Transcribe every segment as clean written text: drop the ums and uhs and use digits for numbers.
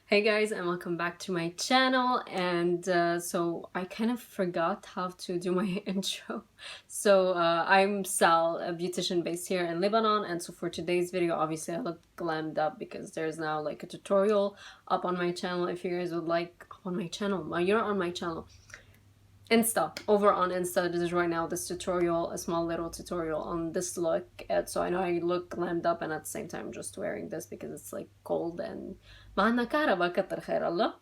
Hey guys, and welcome back to my channel. And so I kind of forgot how to do my intro. I'm SaL, a beautician based here in Lebanon, and so for today's video, obviously I look glammed up because there's now like a tutorial up on my channel. If you guys would like, on my channel, you're on my channel. Over on Insta, this is right now this tutorial, a small little tutorial on this look. And so I know I look glammed up, and at the same time I'm just wearing this because it's like cold and ما عندنا كهرباء كتر خير الله.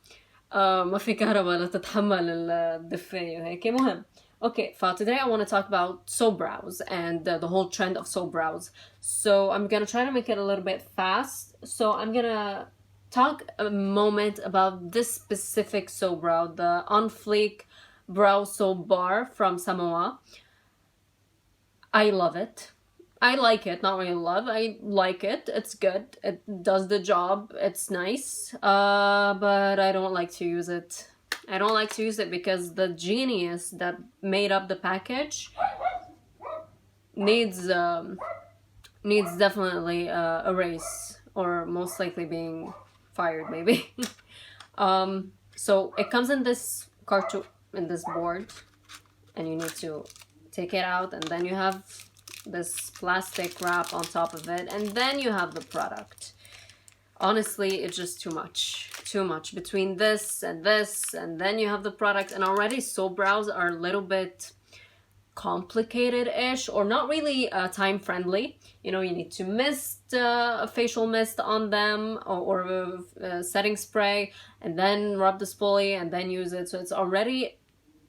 ما في كهرباء لتتحمل الدفاية وهيك. مهم. Okay, for today I want to talk about soap brows and the whole trend of soap brows. So I'm gonna try to make it a little bit fast. So I'm gonna talk a moment about this specific soap brow, the ONfleek brow soap bar from Samoa. I love it. I like it, not really love. I like it. It's good. It does the job. It's nice. But I don't like to use it. I don't like to use it because the genius that made up the package needs definitely a race, or most likely being fired, maybe. So it comes in this cartoon, in this board, and you need to take it out, and then you have this plastic wrap on top of it, and then you have the product. Honestly, it's just too much between this, and then you have the product. And already soap brows are a little bit complicated-ish, or not really time friendly. You know, you need to mist a facial mist on them, or a setting spray, and then rub the spoolie and then use it. So it's already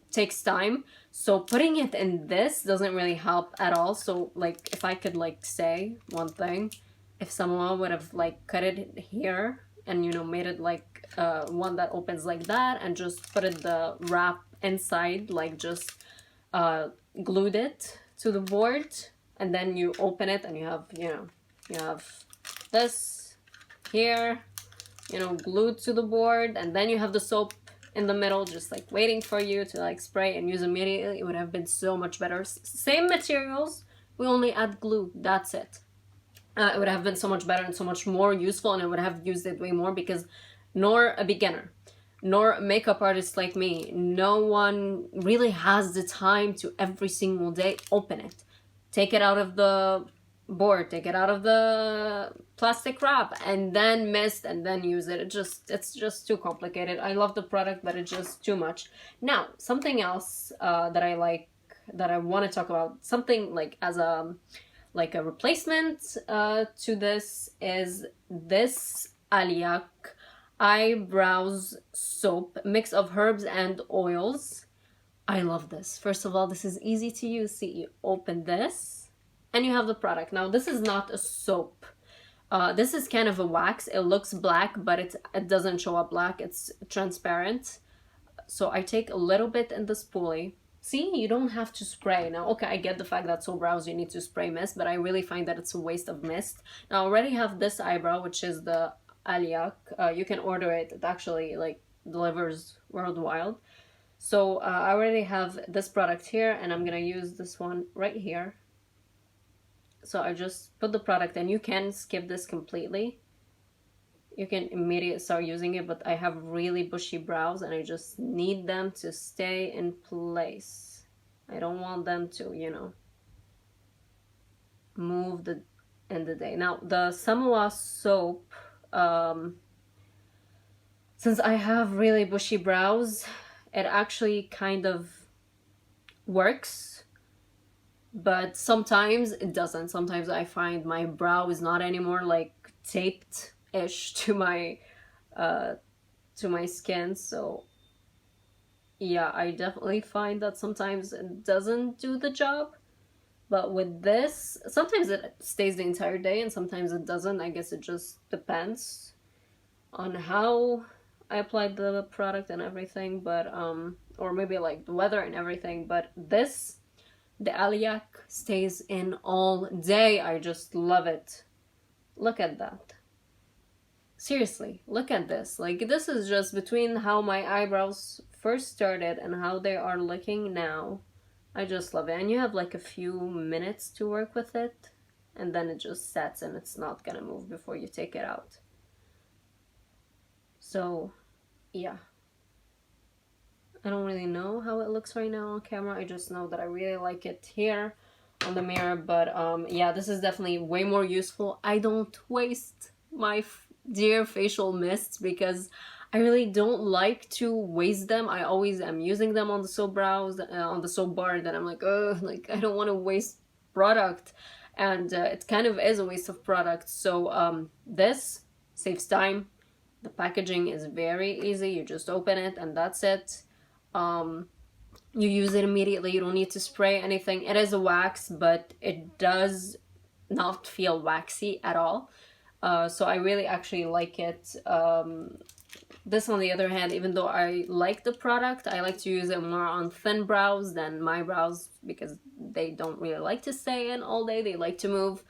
takes time. So putting it in this doesn't really help at all. So like, if I could like say one thing, if someone would have like cut it here and, you know, made it like one that opens like that, and just put it the wrap inside, like just glued it to the board, and then you open it and you have, you know, you have this here, you know, glued to the board, and then you have the soap in the middle just like waiting for you to like spray and use immediately. It would have been so much better. Same materials, we only add glue, that's it. It would have been so much better and so much more useful, and I would have used it way more, because nor a beginner nor a makeup artist like me, no one really has the time to every single day open it, take it out of the board, take it out of the plastic wrap, and then mist, and then use it. It's just too complicated. I love the product, but it's just too much. Now, something else that I like, that I want to talk about, something like as a replacement to this, is this Ailyak eyebrows soap, mix of herbs and oils. I love this. First of all, this is easy to use. See, you open this and you have the product. Now, this is not a soap. This is kind of a wax. It looks black, but it doesn't show up black. It's transparent. So I take a little bit in the spoolie. See, you don't have to spray. Now, okay, I get the fact that soap brows you need to spray mist, but I really find that it's a waste of mist. Now, I already have this eyebrow, which is the Ailyak. You can order it. It actually like delivers worldwide. So I already have this product here, and I'm gonna use this one right here. So I just put the product, and you can skip this completely. You can immediately start using it, but I have really bushy brows, and I just need them to stay in place. I don't want them to, you know, move in the day. Now, the Samoa soap, since I have really bushy brows, it actually kind of works, but sometimes it doesn't. Sometimes I find my brow is not anymore like taped-ish to my skin. So yeah, I definitely find that sometimes it doesn't do the job. But with this, sometimes it stays the entire day and sometimes it doesn't. I guess it just depends on how I applied the product and everything, but or maybe like the weather and everything. But this, the Ailyak, stays in all day. I just love it. Look at that. Seriously, look at this. Like, this is just between how my eyebrows first started and how they are looking now. I just love it. And you have like a few minutes to work with it, and then it just sets and it's not gonna move before you take it out. So yeah, I don't really know how it looks right now on camera. I just know that I really like it here on the mirror. But yeah, this is definitely way more useful. I don't waste my dear facial mists because I really don't like to waste them. I always am using them on the soap brows, on the soap bar, that I'm like, oh, like I don't want to waste product, and it kind of is a waste of product. So this saves time. The packaging is very easy. You just open it and that's it. You use it immediately. You don't need to spray anything. It is a wax, but it does not feel waxy at all. So I really actually like it. This, on the other hand, even though I like the product, I like to use it more on thin brows than my brows because they don't really like to stay in all day. They like to move.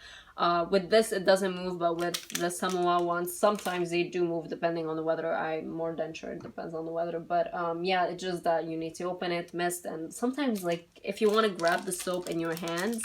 With this, it doesn't move, but with the Samoa ones, sometimes they do move depending on the weather. I'm more than sure it depends on the weather. But yeah, it's just that you need to open it, mist, and sometimes, like, if you want to grab the soap in your hands,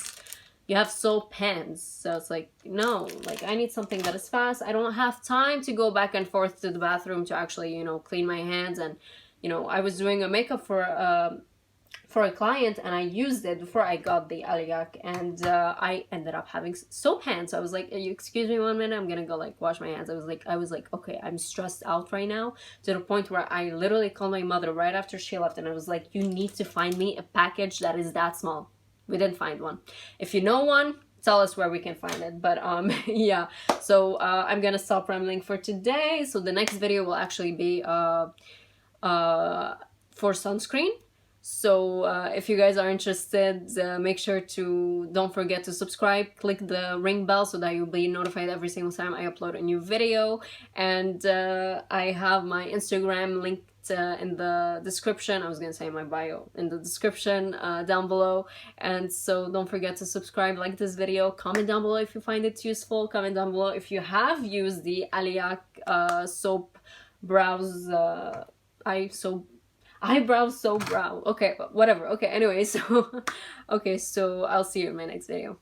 you have soap hands, so it's like, no, like I need something that is fast. I don't have time to go back and forth to the bathroom to actually, you know, clean my hands. And, you know, I was doing a makeup for a client, and I used it before I got the Ailyak, and I ended up having soap hands. So I was like, you excuse me 1 minute, I'm gonna go like wash my hands. I was like, okay, I'm stressed out right now, to the point where I literally called my mother right after she left, and I was like, you need to find me a package that is that small. We didn't find one. If you know one, tell us where we can find it. But yeah, so I'm gonna stop rambling for today. So the next video will actually be for sunscreen. So if you guys are interested, make sure to, don't forget to subscribe, click the ring bell so that you'll be notified every single time I upload a new video. And I have my Instagram linked in the description. I was gonna say my bio, in the description down below. And so don't forget to subscribe, like this video, comment down below if you find it useful, comment down below if you have used the Ailyak soap brows, eyebrows soap brow. Okay, whatever. Okay, anyway, so okay, so I'll see you in my next video.